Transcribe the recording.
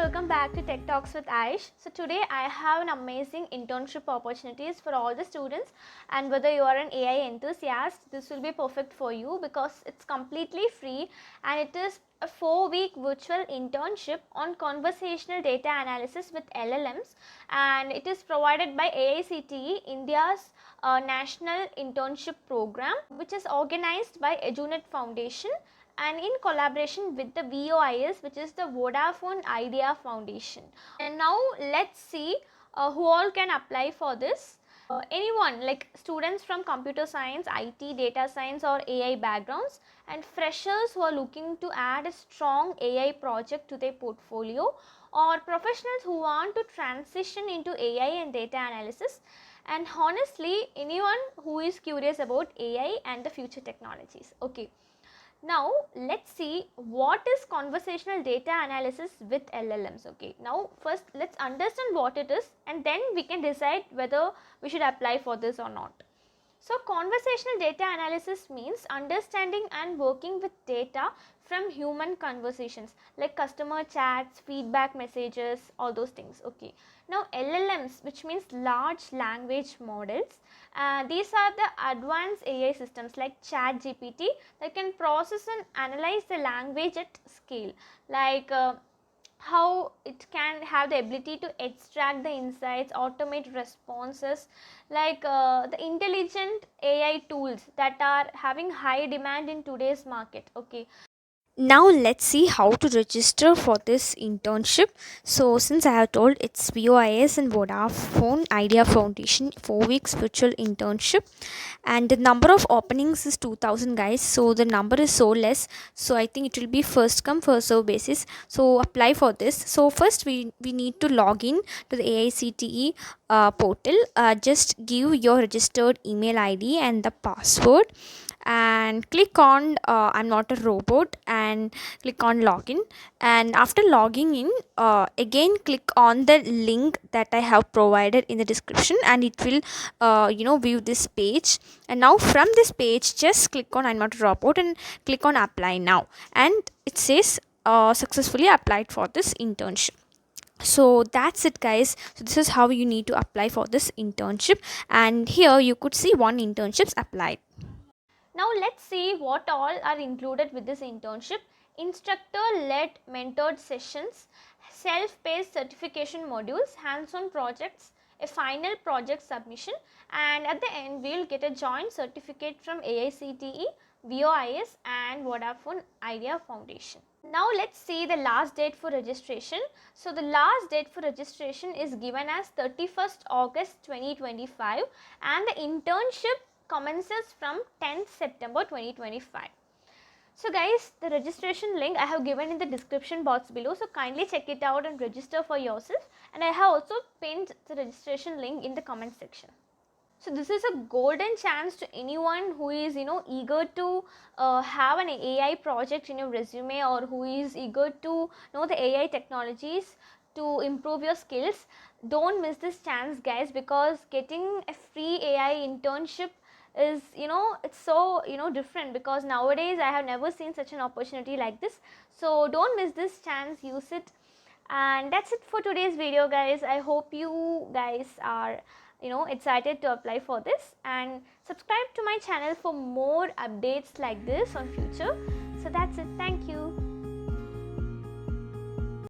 welcome back to Tech Talks with Aish. So today I have an amazing internship opportunities for all the students, and whether you are an AI enthusiast, this will be perfect for you because it's completely free and it is a 4-week virtual internship on conversational data analysis with LLMs, and it is provided by AICTE, India's national internship program, which is organized by Edunet Foundation and in collaboration with the VOIS, which is the Vodafone Idea Foundation. And now let's see who all can apply for this. Anyone like students from computer science, IT, data science or AI backgrounds, and freshers who are looking to add a strong AI project to their portfolio, or professionals who want to transition into AI and data analysis, and honestly anyone who is curious about AI and the future technologies. Okay. Now let's see what is conversational data analysis with LLMs. Okay, now first let's understand what it is and then we can decide whether we should apply for this or not. So conversational data analysis means understanding and working with data from human conversations like customer chats, feedback messages, all those things. Okay, now LLMs, which means large language models, these are the advanced AI systems like ChatGPT that can process and analyze the language at scale, like how it can have the ability to extract the insights, automate responses, like the intelligent AI tools that are having high demand in today's market. Okay, now let's see how to register for this internship. So since I have told, it's VOIS and Vodafone Idea Foundation 4 weeks virtual internship, and the number of openings is 2000 guys, so the number is so less, so I think it will be first come first serve basis. So apply for this. So first we need to log in to the AICTE portal. Just give your registered email ID and the password and click on I'm not a robot and click on login, and after logging in again click on the link that I have provided in the description and it will view this page. And now from this page just click on I'm not a robot and click on apply now, and it says successfully applied for this internship. So that's it guys. So this is how you need to apply for this internship, and here you could see one internships applied. Now let's see what all are included with this internship. Instructor-led mentored sessions, self-paced certification modules, hands-on projects, a final project submission, and at the end we will get a joint certificate from AICTE, VOIS and Vodafone Idea Foundation. Now let's see the last date for registration. So the last date for registration is given as 31st August 2025 and the internship commences from 10th September 2025. So guys, the registration link I have given in the description box below, so kindly check it out and register for yourself, and I have also pinned the registration link in the comment section. So this is a golden chance to anyone who is eager to have an AI project in your resume, or who is eager to know the AI technologies to improve your skills. Don't miss this chance guys, because getting a free AI internship is it's so different, because nowadays I have never seen such an opportunity like this. So don't miss this chance, use it. And that's it for today's video guys. I hope you guys are excited to apply for this, and subscribe to my channel for more updates like this on future. So that's it. Thank you.